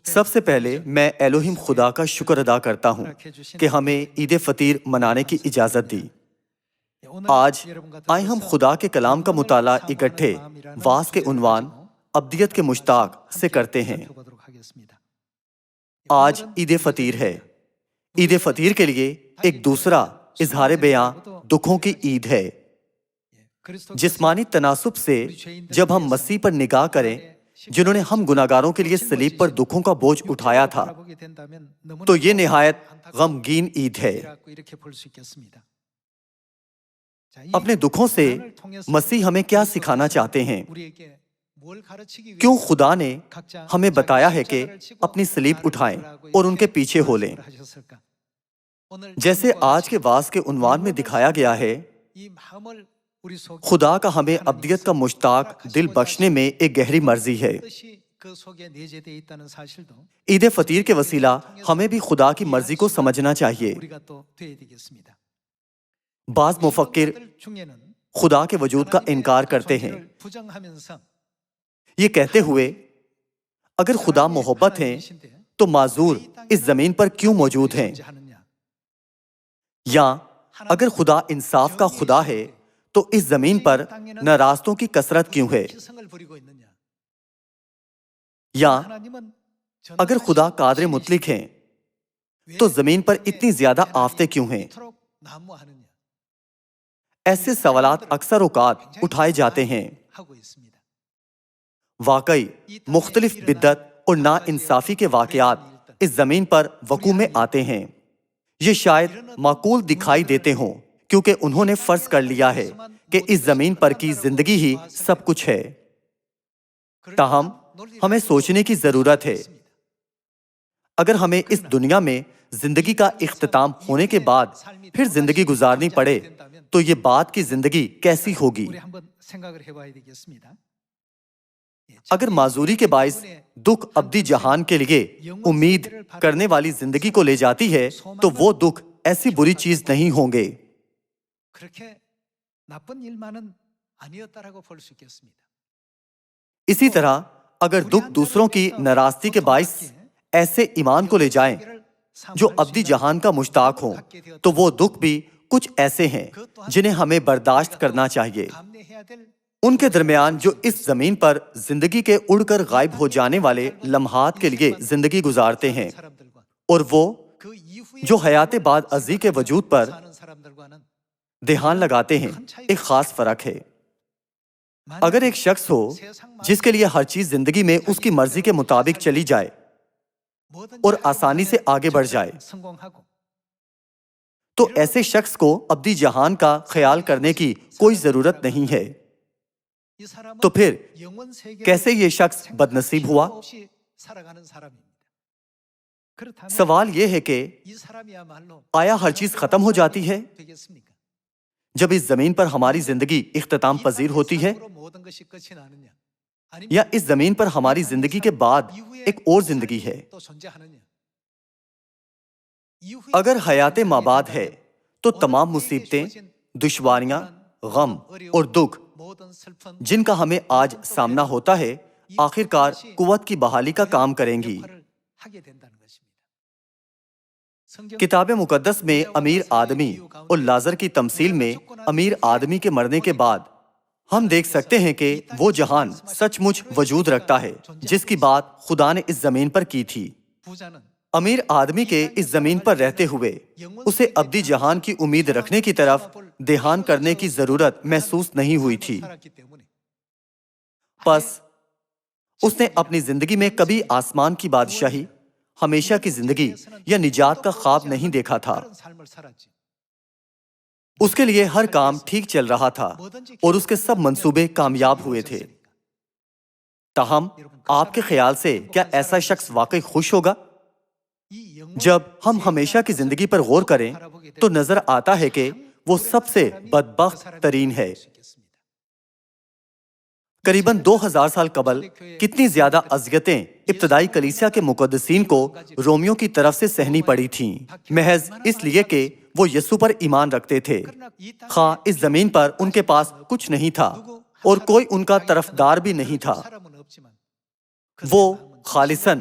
سب سے پہلے میں ایلوہیم خدا کا شکر ادا کرتا ہوں کہ ہمیں عید فطیر منانے کی اجازت دی۔ آج آئے ہم خدا کے کلام کا مطالعہ اکٹھے واعظ کے عنوان ابدیت کے مشتاق سے کرتے ہیں۔ آج عید فطیر ہے۔ عید فطیر کے لیے ایک دوسرا اظہار بیاں دکھوں کی عید ہے۔ جسمانی تناسب سے جب ہم مسیح پر نگاہ کریں جنہوں نے ہم گناہگاروں کے لیے صلیب پر دکھوں کا بوجھ اٹھایا تھا، تو یہ نہایت غمگین عید ہے۔ اپنے دکھوں سے مسیح ہمیں کیا سکھانا چاہتے ہیں؟ کیوں خدا نے ہمیں بتایا ہے کہ اپنی صلیب اٹھائیں اور ان کے پیچھے ہو لیں؟ جیسے آج کے واعظ کے عنوان میں دکھایا گیا ہے، خدا کا ہمیں ابدیت کا مشتاق دل بخشنے میں ایک گہری مرضی ہے۔ عید فطیر کے وسیلہ ہمیں بھی خدا کی مرضی کو سمجھنا چاہیے۔ بعض مفکر خدا کے وجود کا انکار کرتے ہیں، یہ کہتے ہوئے اگر خدا محبت ہیں تو معذور اس زمین پر کیوں موجود ہیں؟ یا اگر خدا انصاف کا خدا ہے تو اس زمین پر ناراستوں کی کثرت کیوں ہے؟ یا اگر خدا قادر مطلق ہیں تو زمین پر اتنی زیادہ آفتیں کیوں ہیں؟ ایسے سوالات اکثر اوقات اٹھائے جاتے ہیں۔ واقعی مختلف بدعت اور ناانصافی کے واقعات اس زمین پر وقوع میں آتے ہیں۔ یہ شاید معقول دکھائی دیتے ہوں کیونکہ انہوں نے فرض کر لیا ہے کہ اس زمین پر کی زندگی ہی سب کچھ ہے۔ تاہم ہمیں سوچنے کی ضرورت ہے، اگر ہمیں اس دنیا میں زندگی کا اختتام ہونے کے بعد پھر زندگی گزارنی پڑے تو یہ بعد کی زندگی کیسی ہوگی؟ اگر معذوری کے باعث دکھ ابدی جہان کے لیے امید کرنے والی زندگی کو لے جاتی ہے تو وہ دکھ ایسی بری چیز نہیں ہوں گے۔ اسی طرح اگر دکھ دوسروں کی ناراضگی کے باعث ایسے ایمان کو لے جائیں جو ابدی جہان کا مشتاق ہوں تو وہ دکھ بھی کچھ ایسے ہیں جنہیں ہمیں برداشت کرنا چاہیے۔ ان کے درمیان جو اس زمین پر زندگی کے اڑ کر غائب ہو جانے والے لمحات کے لیے زندگی گزارتے ہیں، اور وہ جو حیات بعد ازلی کے وجود پر دھیان لگاتے ہیں، ایک خاص فرق ہے۔ اگر ایک شخص ہو جس کے لیے ہر چیز زندگی میں اس کی مرضی کے مطابق چلی جائے اور آسانی سے آگے بڑھ جائے، تو ایسے شخص کو ابدی جہان کا خیال کرنے کی کوئی ضرورت نہیں ہے۔ تو پھر کیسے یہ شخص بد نصیب ہوا؟ سوال یہ ہے کہ آیا ہر چیز ختم ہو جاتی ہے جب اس زمین پر ہماری زندگی اختتام پذیر ہوتی ہے، یا اس زمین پر ہماری زندگی کے بعد ایک اور زندگی ہے؟ اگر حیات مابعد ہے تو تمام مصیبتیں، دشواریاں، غم اور دکھ جن کا ہمیں آج سامنا ہوتا ہے آخرکار قوت کی بحالی کا کام کریں گی۔ کتاب مقدس میں امیر آدمی اور لازر کی تمثیل میں امیر آدمی کے مرنے کے بعد ہم دیکھ سکتے ہیں کہ وہ جہان سچ مچ وجود رکھتا ہے جس کی بات خدا نے اس زمین پر کی تھی۔ امیر آدمی کے اس زمین پر رہتے ہوئے اسے ابدی جہان کی امید رکھنے کی طرف دھیان کرنے کی ضرورت محسوس نہیں ہوئی تھی۔ پس اس نے اپنی زندگی میں کبھی آسمان کی بادشاہی، ہمیشہ کی زندگی یا نجات کا خواب نہیں دیکھا تھا۔ اس کے لیے ہر کام ٹھیک چل رہا تھا اور اس کے سب منصوبے کامیاب ہوئے تھے۔ تاہم آپ کے خیال سے کیا ایسا شخص واقعی خوش ہوگا؟ جب ہم ہمیشہ کی زندگی پر غور کریں تو نظر آتا ہے کہ وہ سب سے بدبخت ترین ہے۔ قریباً 2000 سال قبل کتنی زیادہ اذیتیں ابتدائی کلیسیا کے مقدسین کو رومیوں کی طرف سے سہنی پڑی تھیں، محض اس لیے کہ وہ یسوع پر ایمان رکھتے تھے، خواہ اس زمین پر ان کے پاس کچھ نہیں تھا اور کوئی ان کا طرفدار بھی نہیں تھا۔ وہ خالصاً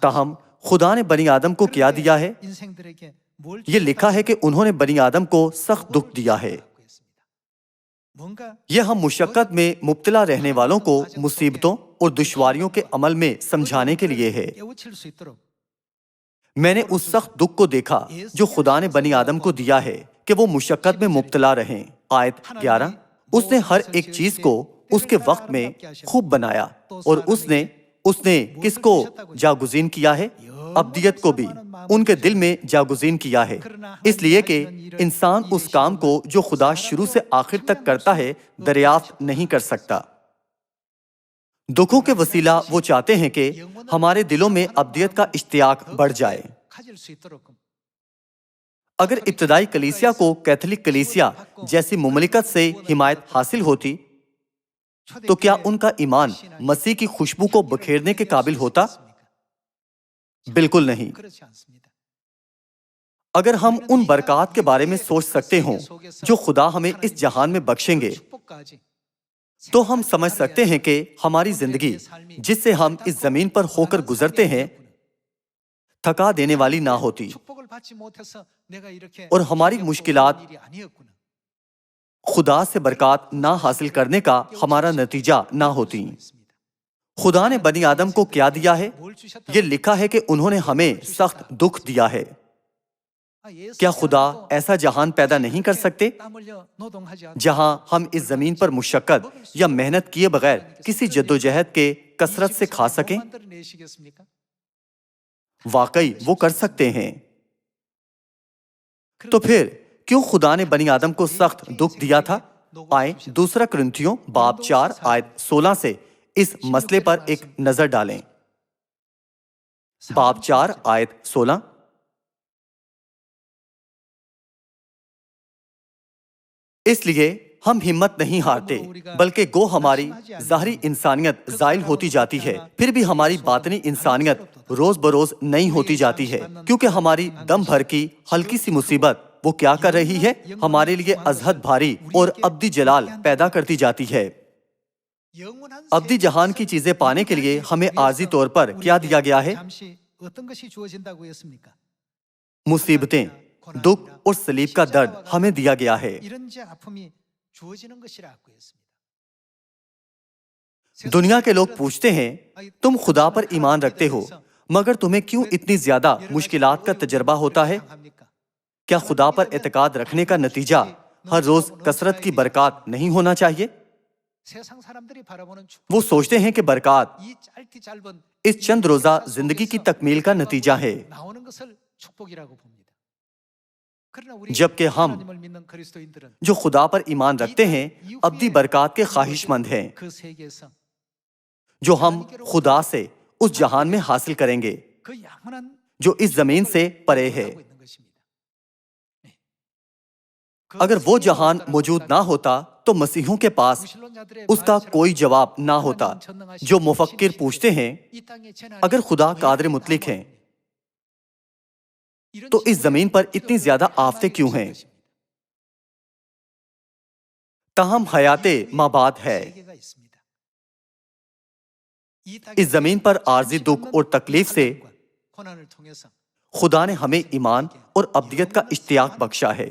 تاہم خدا نے بنی آدم کو کیا دیا ہے؟ یہ لکھا ہے کہ انہوں نے بنی آدم کو سخت دکھ دیا ہے۔ یہ ہم مشقت میں مبتلا رہنے والوں کو مصیبتوں اور دشواریوں کے عمل میں سمجھانے کے لیے ہے۔ میں نے اس سخت دکھ کو دیکھا جو خدا نے بنی آدم کو دیا ہے کہ وہ مشقت میں مبتلا رہیں۔ آیت 11، اس نے ہر ایک چیز کو اس کے وقت میں خوب بنایا، اور اس نے کس کو جاگزین کیا ہے؟ ابدیت کو بھی ان کے دل میں جاگزین کیا ہے، اس لیے کہ انسان اس کام کو جو خدا شروع سے آخر تک کرتا ہے دریافت نہیں کر سکتا۔ دکھوں کے وسیلہ وہ چاہتے ہیں کہ ہمارے دلوں میں ابدیت کا اشتیاق بڑھ جائے۔ اگر ابتدائی کلیسیا کو کیتھولک کلیسیا جیسی مملکت سے حمایت حاصل ہوتی تو کیا ان کا ایمان مسیح کی خوشبو کو بکھیرنے کے قابل ہوتا؟ بالکل نہیں۔ اگر ہم ان برکات کے بارے میں سوچ سکتے ہوں جو خدا ہمیں اس جہان میں بخشیں گے تو ہم سمجھ سکتے ہیں کہ ہماری زندگی جس سے ہم اس زمین پر ہو کر گزرتے ہیں تھکا دینے والی نہ ہوتی، اور ہماری مشکلات خدا سے برکات نہ حاصل کرنے کا ہمارا نتیجہ نہ ہوتی۔ خدا نے بنی آدم کو کیا دیا ہے؟ یہ لکھا ہے کہ انہوں نے ہمیں سخت دکھ دیا ہے۔ کیا خدا ایسا جہان پیدا نہیں کر سکتے جہاں ہم اس زمین پر مشقت یا محنت کیے بغیر کسی جدوجہد کے کثرت سے کھا سکیں؟ واقعی وہ کر سکتے ہیں۔ تو پھر کیوں خدا نے بنی آدم کو سخت دکھ دیا تھا؟ آئیں دوسرا کرنتھیوں باب 4 آیت 16 سے اس مسئلے پر ایک نظر ڈالیں۔ باب 4 آیت 16۔ اس لیے ہم ہمت نہیں ہارتے، بلکہ گو ہماری ظاہری انسانیت زائل ہوتی جاتی ہے، پھر بھی ہماری باطنی انسانیت روز بروز نئی ہوتی جاتی ہے، کیونکہ ہماری دم بھر کی ہلکی سی مصیبت وہ کیا کر رہی ہے؟ ہمارے لیے ازحد بھاری اور ابدی جلال پیدا کرتی جاتی ہے۔ ابدی جہان کی چیزیں پانے کے لیے ہمیں عارضی طور پر کیا دیا گیا ہے؟ مصیبتیں، دکھ اور صلیب کا درد ہمیں دیا گیا ہے۔ دنیا کے لوگ پوچھتے ہیں تم خدا پر ایمان رکھتے ہو مگر تمہیں کیوں اتنی زیادہ مشکلات کا تجربہ ہوتا ہے؟ کیا خدا پر اعتقاد رکھنے کا نتیجہ ہر روز کثرت کی برکات نہیں ہونا چاہیے؟ وہ سوچتے ہیں کہ برکات اس چند روزہ زندگی کی تکمیل کا نتیجہ ہے، جبکہ ہم جو خدا پر ایمان رکھتے ہیں ابدی برکات کے خواہش مند ہیں جو ہم خدا سے اس جہان میں حاصل کریں گے جو اس زمین سے پرے ہے۔ اگر وہ جہان موجود نہ ہوتا تو مسیحوں کے پاس اس کا کوئی جواب نہ ہوتا۔ جو مفکر پوچھتے ہیں اگر خدا قادر مطلق ہیں تو اس زمین پر اتنی زیادہ آفتیں کیوں ہیں؟ تاہم حیات مابعد ہے۔ اس زمین پر عارضی دکھ اور تکلیف سے خدا نے ہمیں ایمان اور ابدیت کا اشتیاق بخشا ہے۔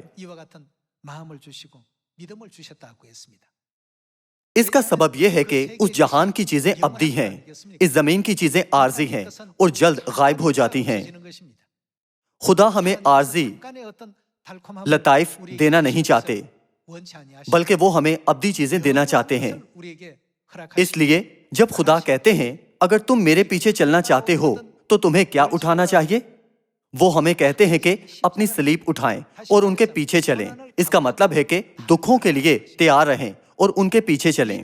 اس کا سبب یہ ہے کہ اس جہان کی چیزیں ابدی ہیں، اس زمین کی چیزیں عارضی ہیں اور جلد غائب ہو جاتی ہیں۔ خدا ہمیں عارضی لطائف دینا نہیں چاہتے بلکہ وہ ہمیں ابدی چیزیں دینا چاہتے ہیں۔ اس لیے جب خدا کہتے ہیں اگر تم میرے پیچھے چلنا چاہتے ہو تو تمہیں کیا اٹھانا چاہیے؟ وہ ہمیں کہتے ہیں کہ اپنی صلیب اٹھائیں اور ان کے پیچھے چلیں۔ اس کا مطلب ہے کہ دکھوں کے لیے تیار رہیں اور ان کے پیچھے چلیں۔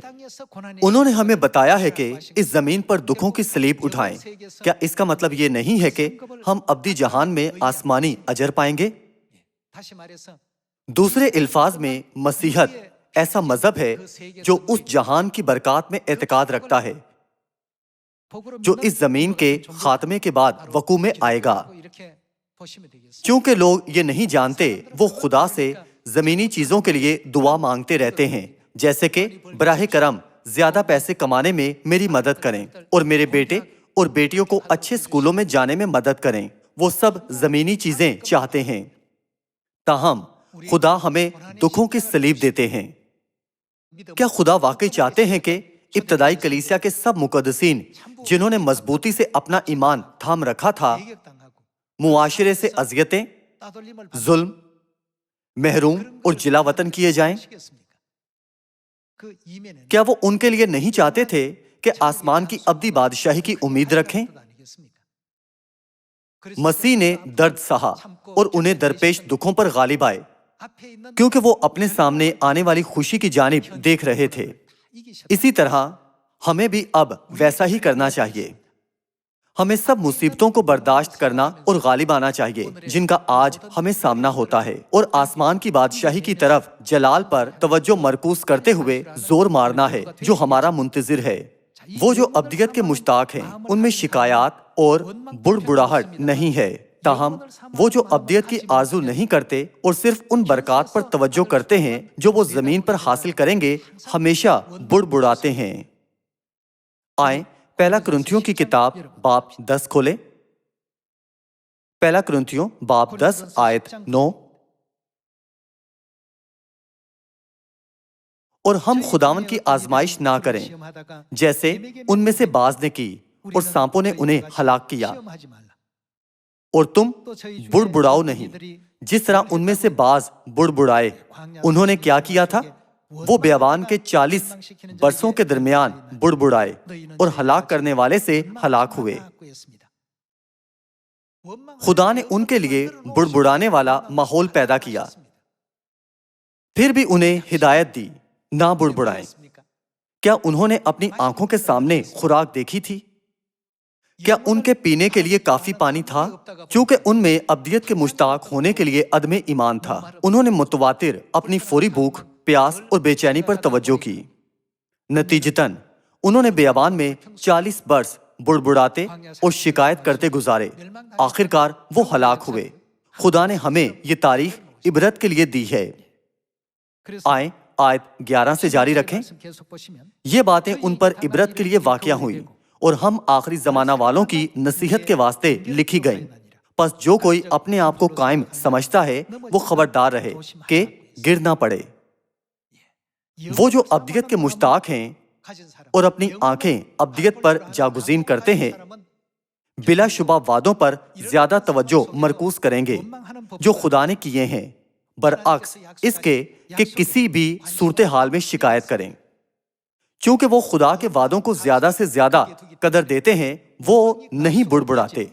انہوں نے ہمیں بتایا ہے کہ اس زمین پر دکھوں کی صلیب اٹھائیں۔ کیا اس کا مطلب یہ نہیں ہے کہ ہم ابدی جہان میں آسمانی اجر پائیں گے؟ دوسرے الفاظ میں مسیحت ایسا مذہب ہے جو اس جہان کی برکات میں اعتقاد رکھتا ہے جو اس زمین کے خاتمے کے بعد وقوع میں آئے گا۔ چونکہ لوگ یہ نہیں جانتے وہ خدا سے زمینی چیزوں کے لیے دعا مانگتے رہتے ہیں، جیسے کہ براہ کرم زیادہ پیسے کمانے میں میری مدد کریں اور میرے بیٹے اور بیٹیوں کو اچھے اسکولوں میں جانے میں مدد کریں۔ وہ سب زمینی چیزیں چاہتے ہیں، تاہم خدا ہمیں دکھوں کی صلیب دیتے ہیں۔ کیا خدا واقعی چاہتے ہیں کہ ابتدائی کلیسیا کے سب مقدسین جنہوں نے مضبوطی سے اپنا ایمان تھام رکھا تھا، معاشرے سے اذیتیں، ظلم، محروم اور جلا وطن کیے جائیں؟ کیا وہ ان کے لیے نہیں چاہتے تھے کہ آسمان کی ابدی بادشاہی کی امید رکھیں؟ مسیح نے درد سہا اور انہیں درپیش دکھوں پر غالب آئے، کیونکہ وہ اپنے سامنے آنے والی خوشی کی جانب دیکھ رہے تھے۔ اسی طرح ہمیں بھی اب ویسا ہی کرنا چاہیے۔ ہمیں سب مصیبتوں کو برداشت کرنا اور غالب آنا چاہیے جن کا آج ہمیں سامنا ہوتا ہے، اور آسمان کی بادشاہی کی طرف جلال پر توجہ مرکوز کرتے ہوئے زور مارنا ہے جو ہمارا منتظر ہے۔ وہ جو ابدیت کے مشتاق ہیں ان میں شکایات اور بڑبڑاہٹ نہیں ہے، تاہم وہ جو ابدیت کی آرزو نہیں کرتے اور صرف ان برکات پر توجہ کرتے ہیں جو وہ زمین پر حاصل کریں گے، ہمیشہ بڑبڑاتے ہیں۔ آئیں پہلا کرنتھیوں کی کتاب باب 10 کھولیں۔ پہلا کرنتھیوں باب 10 آیت 9۔ اور ہم خداوند کی آزمائش نہ کریں جیسے ان میں سے بعض نے کی اور سانپوں نے انہیں ہلاک کیا، اور تم بڑبڑاؤ نہیں جس طرح ان میں سے بعض بڑبڑائے۔ انہوں نے کیا کیا تھا؟ وہ بیابان کے 40 برسوں کے درمیان بڑبڑائے اور ہلاک کرنے والے سے ہلاک ہوئے۔ خدا نے ان کے لیے بڑبڑانے والا ماحول پیدا کیا، پھر بھی انہیں ہدایت دی نہ بڑبڑائیں۔ کیا انہوں نے اپنی آنکھوں کے سامنے خوراک دیکھی تھی؟ کیا ان کے پینے کے لیے کافی پانی تھا؟ چونکہ ان میں ابدیت کے مشتاق ہونے کے لیے عدم ایمان تھا، انہوں نے متواتر اپنی فوری بھوک، پیاس اور بے چینی پر توجہ کی۔ نتیجتاً انہوں نے بیابان میں 40 برس بڑبڑاتے اور شکایت کرتے گزارے، آخرکار وہ ہلاک ہوئے۔ خدا نے ہمیں یہ تاریخ عبرت کے لیے دی ہے۔ آئیں آیت 11 سے جاری رکھیں۔ یہ باتیں ان پر عبرت کے لیے واقعہ ہوئیں اور ہم آخری زمانہ والوں کی نصیحت کے واسطے لکھی گئیں۔ پس جو کوئی اپنے آپ کو قائم سمجھتا ہے وہ خبردار رہے کہ گر نہ پڑے۔ وہ جو ابدیت کے مشتاق ہیں اور اپنی آنکھیں ابدیت پر جاگزین کرتے ہیں، بلا شبہ وعدوں پر زیادہ توجہ مرکوز کریں گے جو خدا نے کیے ہیں، برعکس اس کے کہ کسی بھی صورتحال میں شکایت کریں۔ چونکہ وہ خدا کے وعدوں کو زیادہ سے زیادہ قدر دیتے ہیں، وہ نہیں بڑبڑاتے۔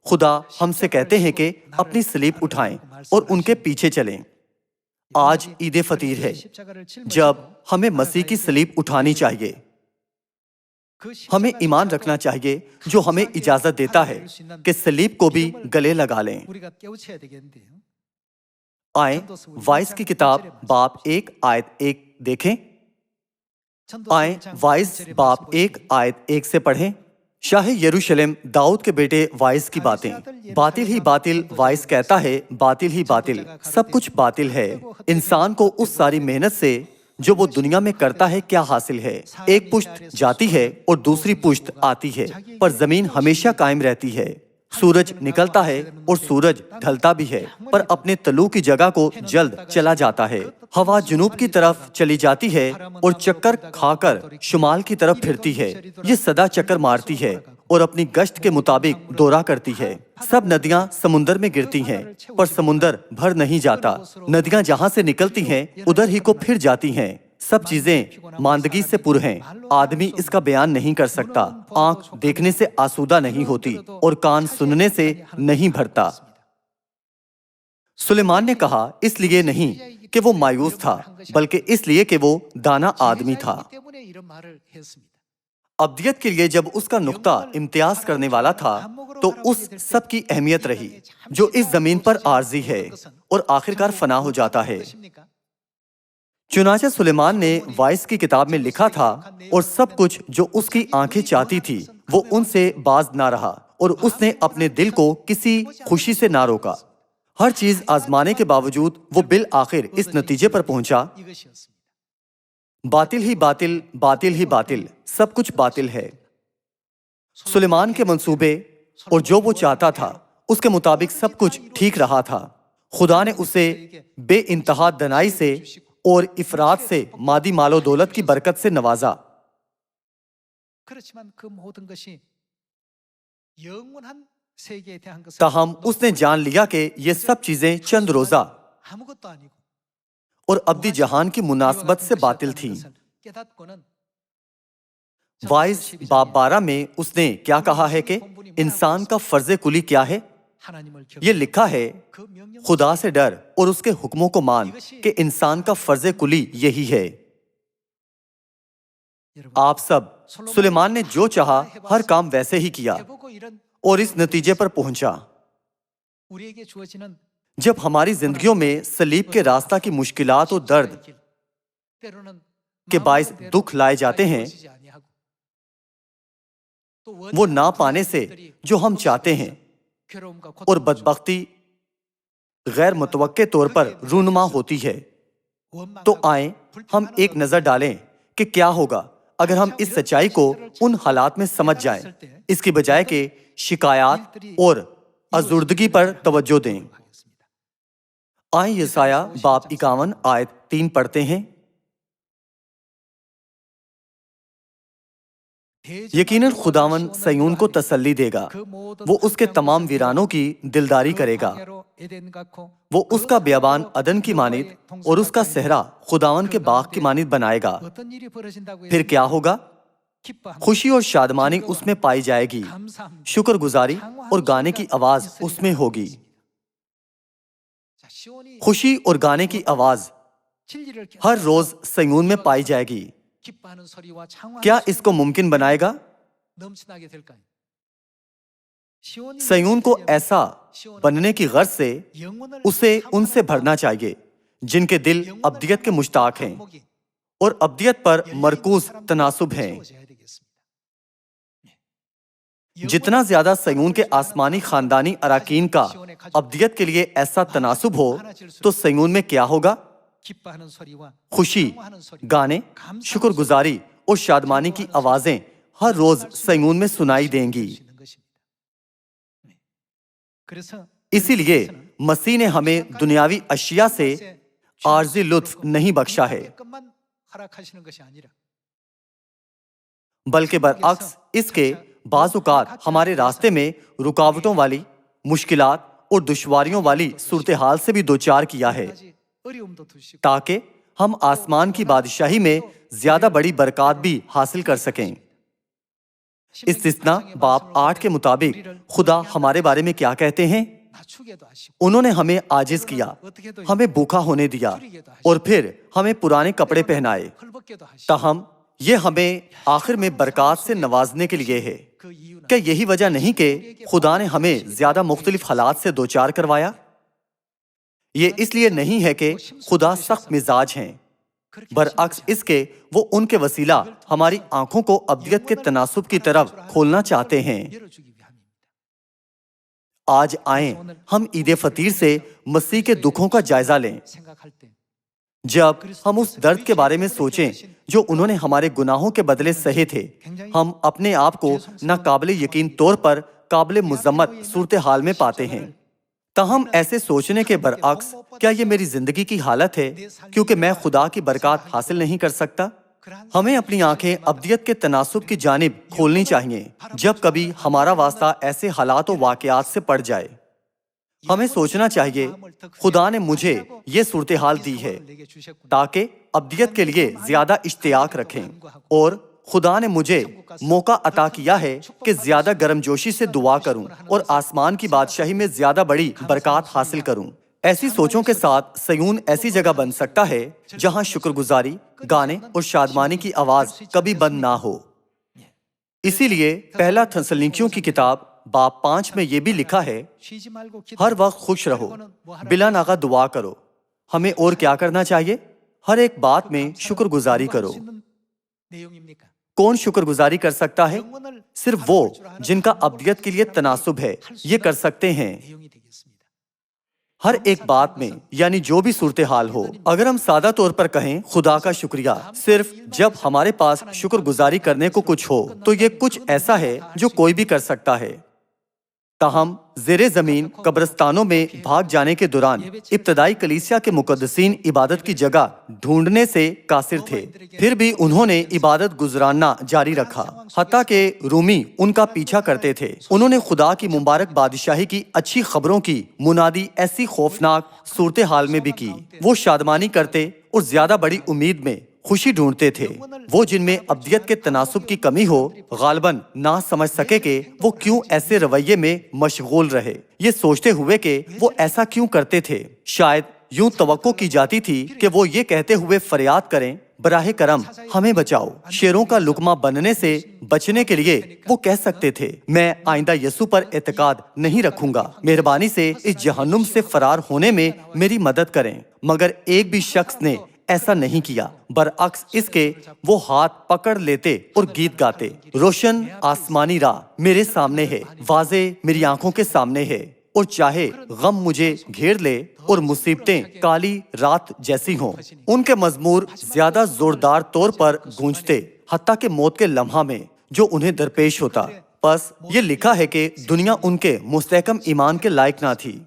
خدا ہم سے کہتے ہیں کہ اپنی صلیب اٹھائیں اور ان کے پیچھے چلیں۔ آج عید فطیر ہے جب ہمیں مسیح کی صلیب اٹھانی چاہیے۔ ہمیں ایمان رکھنا چاہیے جو ہمیں اجازت دیتا ہے کہ صلیب کو بھی گلے لگا لیں۔ آئیں وائس کی کتاب باب 1 آیت 1 دیکھیں۔ آئیں وائس باب 1 آیت 1 سے پڑھیں۔ شاہ یروشلم داؤد کے بیٹے وائس کی باتیں۔ باطل ہی باطل وائس کہتا ہے، باطل ہی باطل، سب کچھ باطل ہے۔ انسان کو اس ساری محنت سے جو وہ دنیا میں کرتا ہے کیا حاصل ہے؟ ایک پشت جاتی ہے اور دوسری پشت آتی ہے، پر زمین ہمیشہ قائم رہتی ہے۔ سورج نکلتا ہے اور سورج ڈھلتا بھی ہے، پر اپنے طلوع کی جگہ کو جلد چلا جاتا ہے۔ ہوا جنوب کی طرف چلی جاتی ہے اور چکر کھا کر شمال کی طرف پھرتی ہے۔ یہ سدا چکر مارتی ہے اور اپنی گشت کے مطابق دورہ کرتی ہے۔ سب ندیاں سمندر میں گرتی ہیں پر سمندر بھر نہیں جاتا۔ ندیاں جہاں سے نکلتی ہیں ادھر ہی کو پھر جاتی ہیں۔ سب چیزیں ماندگی سے پر ہیں، آدمی اس کا بیان نہیں کر سکتا۔ آنکھ دیکھنے سے آسودہ نہیں ہوتی اور کان سننے سے نہیں بھرتا۔ سلیمان نے کہا اس لیے نہیں کہ وہ مایوس تھا بلکہ اس لیے کہ وہ دانا آدمی تھا۔ ابدیت کے لیے جب اس کا نقطہ امتیاز کرنے والا تھا تو اس سب کی اہمیت رہی جو اس زمین پر عارضی ہے اور آخرکار فنا ہو جاتا ہے۔ چنانچہ سلیمان نے وائس کی کتاب میں لکھا تھا، اور سب کچھ جو اس کی آنکھیں چاہتی تھی وہ ان سے باز نہ رہا، اور اس نے اپنے دل کو کسی خوشی سے نہ روکا۔ ہر چیز آزمانے کے باوجود وہ بالآخر اس نتیجے پر پہنچا، باطل ہی باطل، باطل ہی باطل، سب کچھ باطل ہے۔ سلیمان کے منصوبے اور جو وہ چاہتا تھا اس کے مطابق سب کچھ ٹھیک رہا تھا۔ خدا نے اسے بے انتہا دنائی سے اور افراط سے مادی مال و دولت کی برکت سے نوازا۔ تاہم اس نے جان لیا کہ یہ سب چیزیں چند روزہ اور ابدی جہان کی مناسبت سے باطل تھیں۔ وائز باب 12 میں اس نے کیا کہا ہے کہ انسان کا فرض کلی کیا ہے؟ یہ لکھا ہے خدا سے ڈر اور اس کے حکموں کو مان کہ انسان کا فرض کلی یہی ہے۔ آپ سب سلیمان نے جو چاہا ہر کام ویسے ہی کیا اور اس نتیجے پر پہنچا۔ جب ہماری زندگیوں میں صلیب کے راستہ کی مشکلات اور درد کے باعث دکھ لائے جاتے ہیں، وہ نہ پانے سے جو ہم چاہتے ہیں اور بدبختی غیر متوقع طور پر رونما ہوتی ہے، تو آئیں ہم ایک نظر ڈالیں کہ کیا ہوگا اگر ہم اس سچائی کو ان حالات میں سمجھ جائیں، اس کی بجائے کہ شکایات اور ازردگی پر توجہ دیں۔ آئیں یسایہ باب 51 آیت 3 پڑھتے ہیں۔ یقیناً خداوند صیون کو تسلی دے گا، وہ اس کے تمام ویرانوں کی دلداری کرے گا۔ وہ اس کا بیابان عدن کی مانند اور اس کا صحرا خداوند کے باغ کی مانند بنائے گا۔ پھر کیا ہوگا؟ خوشی اور شادمانی اس میں پائی جائے گی، شکر گزاری اور گانے کی آواز اس میں ہوگی۔ خوشی اور گانے کی آواز ہر روز صیون میں پائی جائے گی۔ کیا اس کو ممکن بنائے گا؟ صیون کو ایسا بننے کی غرض سے اسے ان سے بھرنا چاہیے جن کے دل ابدیت کے مشتاق ہیں اور ابدیت پر مرکوز تناسب ہیں۔ جتنا زیادہ صیون کے آسمانی خاندانی اراکین کا ابدیت کے لیے ایسا تناسب ہو تو صیون میں کیا ہوگا؟ خوشی، گانے، شکر گزاری اور شادمانی کی آوازیں ہر روز صیون میں سنائی دیں گی۔ اسی لیے مسیح نے ہمیں دنیاوی اشیاء سے عارضی لطف نہیں بخشا ہے، بلکہ برعکس اس کے بعض اوقات ہمارے راستے میں رکاوٹوں والی، مشکلات اور دشواریوں والی صورتحال سے بھی دوچار کیا ہے، تاکہ ہم آسمان کی بادشاہی میں زیادہ بڑی برکات بھی حاصل کر سکیں۔ استثنا باب 8 کے مطابق خدا ہمارے بارے میں کیا کہتے ہیں؟ انہوں نے ہمیں عاجز کیا، ہمیں بھوکا ہونے دیا اور پھر ہمیں پرانے کپڑے پہنائے، تاہم یہ ہمیں آخر میں برکات سے نوازنے کے لیے ہے۔ کیا یہی وجہ نہیں کہ خدا نے ہمیں زیادہ مختلف حالات سے دوچار کروایا؟ یہ اس لیے نہیں ہے کہ خدا سخت مزاج ہیں، برعکس اس کے وہ ان کے وسیلہ ہماری آنکھوں کو ابدیت کے تناسب کی طرف کھولنا چاہتے ہیں۔ آج آئیں ہم عید فطیر سے مسیح کے دکھوں کا جائزہ لیں۔ جب ہم اس درد کے بارے میں سوچیں جو انہوں نے ہمارے گناہوں کے بدلے سہے تھے، ہم اپنے آپ کو ناقابل یقین طور پر قابل مذمت صورتحال میں پاتے ہیں۔ تاہم ایسے سوچنے کے برعکس کیا یہ میری زندگی کی حالت ہے کیونکہ میں خدا کی برکات حاصل نہیں کر سکتا؟ ہمیں اپنی آنکھیں ابدیت کے تناسب کی جانب کھولنی چاہیے جب کبھی ہمارا واسطہ ایسے حالات و واقعات سے پڑ جائے۔ ہمیں سوچنا چاہیے خدا نے مجھے یہ صورتحال دی ہے تاکہ ابدیت کے لیے زیادہ اشتیاق رکھیں، اور خدا نے مجھے موقع عطا کیا ہے کہ زیادہ گرم جوشی سے دعا کروں اور آسمان کی بادشاہی میں زیادہ بڑی برکات حاصل کروں۔ ایسی سوچوں کے ساتھ صیون ایسی جگہ بن سکتا ہے جہاں شکر گزاری، گانے اور شادمانی کی آواز کبھی بند نہ ہو۔ اسی لیے پہلا تھسلنیکیوں کی کتاب باب 5 میں یہ بھی لکھا ہے، ہر وقت خوش رہو، بلا ناغہ دعا کرو۔ ہمیں اور کیا کرنا چاہیے؟ ہر ایک بات میں شکر گزاری کرو۔ کون شکر گزاری کر سکتا ہے؟ صرف وہ جن کا ابدیت کے لیے تناسب ہے، یہ کر سکتے ہیں۔ ہر ایک بات میں، یعنی جو بھی صورتحال ہو، اگر ہم سادہ طور پر کہیں خدا کا شکریہ صرف جب ہمارے پاس شکر گزاری کرنے کو کچھ ہو، تو یہ کچھ ایسا ہے جو کوئی بھی کر سکتا ہے۔ تاہم زیر زمین قبرستانوں میں بھاگ جانے کے دوران ابتدائی کلیسیا کے مقدسین عبادت کی جگہ ڈھونڈنے سے قاصر تھے، پھر بھی انہوں نے عبادت گزارنا جاری رکھا، حتیٰ کہ رومی ان کا پیچھا کرتے تھے۔ انہوں نے خدا کی مبارک بادشاہی کی اچھی خبروں کی منادی ایسی خوفناک صورتحال میں بھی کی۔ وہ شادمانی کرتے اور زیادہ بڑی امید میں خوشی ڈھونڈتے تھے۔ وہ جن میں ابدیت کے تناسب کی کمی ہو غالباً نہ سمجھ سکے کہ وہ کیوں ایسے رویے میں مشغول رہے، یہ سوچتے ہوئے کہ وہ ایسا کیوں کرتے تھے۔ شاید یوں توقع کی جاتی تھی کہ وہ یہ کہتے ہوئے فریاد کریں، براہ کرم ہمیں بچاؤ۔ شیروں کا لقمہ بننے سے بچنے کے لیے وہ کہہ سکتے تھے، میں آئندہ یسوع پر اعتقاد نہیں رکھوں گا، مہربانی سے اس جہنم سے فرار ہونے میں میری مدد کریں۔ مگر ایک بھی شخص نے ایسا نہیں کیا، برعکس اس کے وہ ہاتھ پکڑ لیتے اور گیت گاتے، روشن آسمانی راہ میرے سامنے ہے، واضح میری آنکھوں کے سامنے ہے، اور چاہے غم مجھے گھیر لے اور مصیبتیں کالی رات جیسی ہوں۔ ان کے مزمور زیادہ زوردار طور پر گونجتے، حتیٰ کہ موت کے لمحہ میں جو انہیں درپیش ہوتا۔ پس یہ لکھا ہے کہ دنیا ان کے مستحکم ایمان کے لائق نہ تھی۔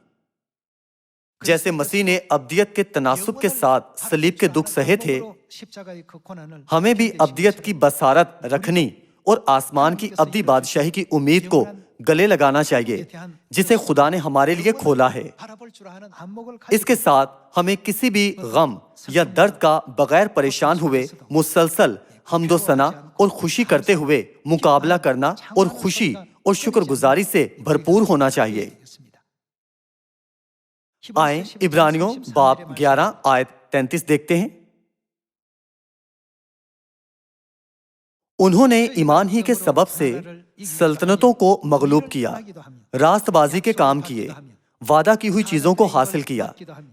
جیسے مسیح نے ابدیت کے تناسب کے ساتھ صلیب کے دکھ سہے تھے، ہمیں بھی ابدیت کی بصارت رکھنی اور آسمان کی ابدی بادشاہی کی امید کو گلے لگانا چاہیے جسے خدا نے ہمارے لیے کھولا ہے۔ اس کے ساتھ ہمیں کسی بھی غم یا درد کا بغیر پریشان ہوئے مسلسل حمد و ثنا اور خوشی کرتے ہوئے مقابلہ کرنا اور خوشی اور شکر گزاری سے بھرپور ہونا چاہیے۔ آئیں عبرانیوں باب 11 آیت 33 دیکھتے ہیں۔ انہوں نے ایمان ہی کے سبب سے سلطنتوں کو مغلوب کیا، راست بازی کے کام کیے، وعدہ کی ہوئی چیزوں کو حاصل کیا،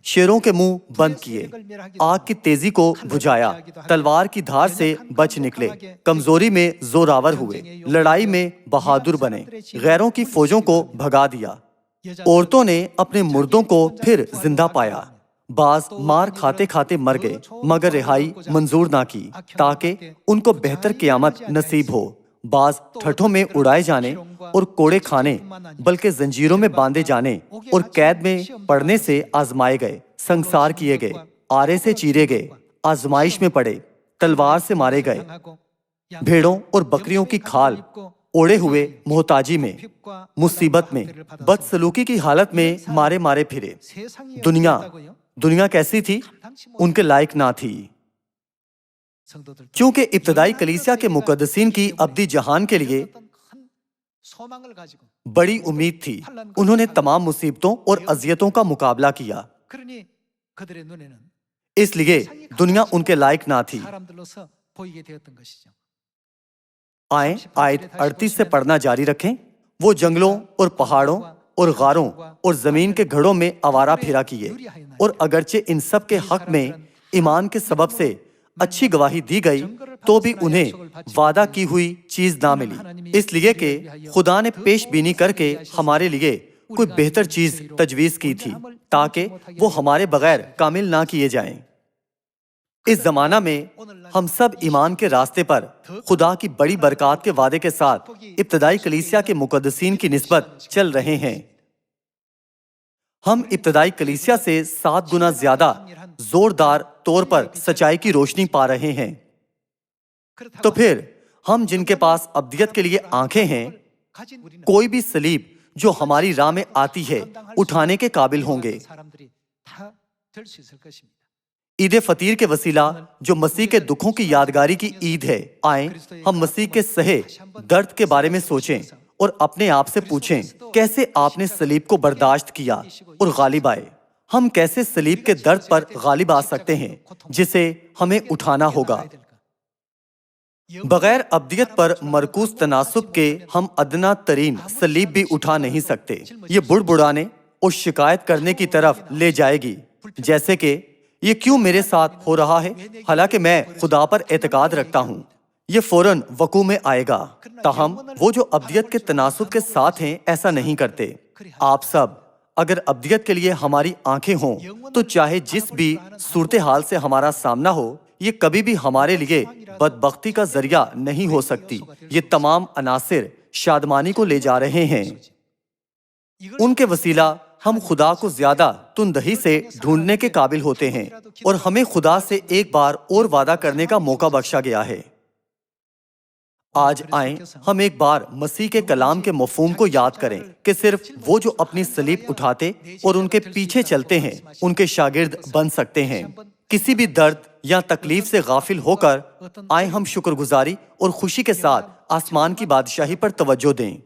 شیروں کے منہ بند کیے، آگ کی تیزی کو بجھایا، تلوار کی دھار سے بچ نکلے، کمزوری میں زوراور ہوئے، لڑائی میں بہادر بنے، غیروں کی فوجوں کو بھگا دیا، عورتوں نے اپنے مردوں کو پھر زندہ پایا، بعض مار کھاتے کھاتے مر گئے مگر رہائی منظور نہ کی تاکہ ان کو بہتر قیامت نصیب ہو، بعض ٹھٹھوں میں اڑائے جانے اور کوڑے کھانے بلکہ زنجیروں میں باندھے جانے اور قید میں پڑنے سے آزمائے گئے، سنگسار کیے گئے، آرے سے چیرے گئے، آزمائش میں پڑے، تلوار سے مارے گئے، بھیڑوں اور بکریوں کی کھال اوڑے ہوئے محتاجی میں، مصیبت میں، بدسلوکی کی حالت میں مارے مارے پھرے۔ دنیا کیسی تھی؟ ان کے لائق نہ تھی۔ چونکہ ابتدائی کلیسیا کے مقدسین کی ابدی جہان کے لیے بڑی امید تھی، انہوں نے تمام مصیبتوں اور اذیتوں کا مقابلہ کیا، اس لیے دنیا ان کے لائق نہ تھی۔ آئیں آیت 38 سے پڑھنا جاری رکھیں۔ وہ جنگلوں اور پہاڑوں اور غاروں اور زمین کے گھڑوں میں آوارہ پھرا کیے، اور اگرچہ ان سب کے حق میں ایمان کے سبب سے اچھی گواہی دی گئی تو بھی انہیں وعدہ کی ہوئی چیز نہ ملی، اس لیے کہ خدا نے پیش بینی کر کے ہمارے لیے کوئی بہتر چیز تجویز کی تھی تاکہ وہ ہمارے بغیر کامل نہ کیے جائیں۔ اس زمانہ میں ہم سب ایمان کے راستے پر خدا کی بڑی برکات کے وعدے کے ساتھ ابتدائی کلیسیا کے مقدسین کی نسبت چل رہے ہیں۔ ہم ابتدائی کلیسیا سے 7 گنا زیادہ زوردار طور پر سچائی کی روشنی پا رہے ہیں۔ تو پھر ہم جن کے پاس ابدیت کے لیے آنکھیں ہیں، کوئی بھی صلیب جو ہماری راہ میں آتی ہے اٹھانے کے قابل ہوں گے۔ عید فطیر کے وسیلہ جو مسیح کے دکھوں کی یادگاری کی عید ہے، آئیں ہم مسیح کے سہے درد کے بارے میں سوچیں اور اپنے آپ سے پوچھیں، کیسے آپ نے صلیب کو برداشت کیا اور غالب آئے؟ ہم کیسے صلیب کے درد پر غالب آ سکتے ہیں جسے ہمیں اٹھانا ہوگا؟ بغیر ابدیت پر مرکوز تناسب کے ہم ادنا ترین صلیب بھی اٹھا نہیں سکتے۔ یہ بڑبڑانے اور شکایت کرنے کی طرف لے جائے گی، جیسے کہ یہ کیوں میرے ساتھ ہو رہا ہے حالانکہ میں خدا پر اعتقاد رکھتا ہوں۔ یہ فوراً وقوع میں آئے گا، تاہم وہ جو ابدیت کے تناسب کے ساتھ ہیں ایسا نہیں کرتے۔ آپ سب اگر ابدیت کے لیے ہماری آنکھیں ہوں تو چاہے جس بھی صورتحال سے ہمارا سامنا ہو، یہ کبھی بھی ہمارے لیے بدبختی کا ذریعہ نہیں ہو سکتی۔ یہ تمام عناصر شادمانی کو لے جا رہے ہیں۔ ان کے وسیلہ ہم خدا کو زیادہ تندہی سے ڈھونڈنے کے قابل ہوتے ہیں، اور ہمیں خدا سے ایک بار اور وعدہ کرنے کا موقع بخشا گیا ہے۔ آج آئیں ہم ایک بار مسیح کے کلام کے مفہوم کو یاد کریں کہ صرف وہ جو اپنی صلیب اٹھاتے اور ان کے پیچھے چلتے ہیں ان کے شاگرد بن سکتے ہیں۔ کسی بھی درد یا تکلیف سے غافل ہو کر آئیں ہم شکر گزاری اور خوشی کے ساتھ آسمان کی بادشاہی پر توجہ دیں۔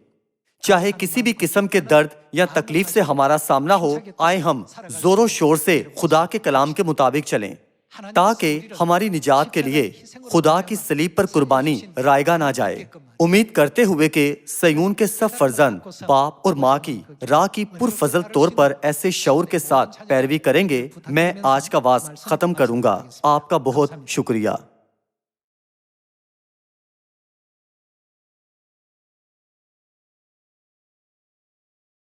چاہے کسی بھی قسم کے درد یا تکلیف سے ہمارا سامنا ہو، آئیں ہم زور و شور سے خدا کے کلام کے مطابق چلیں، تاکہ ہماری نجات کے لیے خدا کی صلیب پر قربانی رائگاں نہ جائے۔ امید کرتے ہوئے کہ سیون کے سب فرزند باپ اور ماں کی راہ کی پرفضل طور پر ایسے شعور کے ساتھ پیروی کریں گے، میں آج کا واعظ ختم کروں گا۔ آپ کا بہت شکریہ۔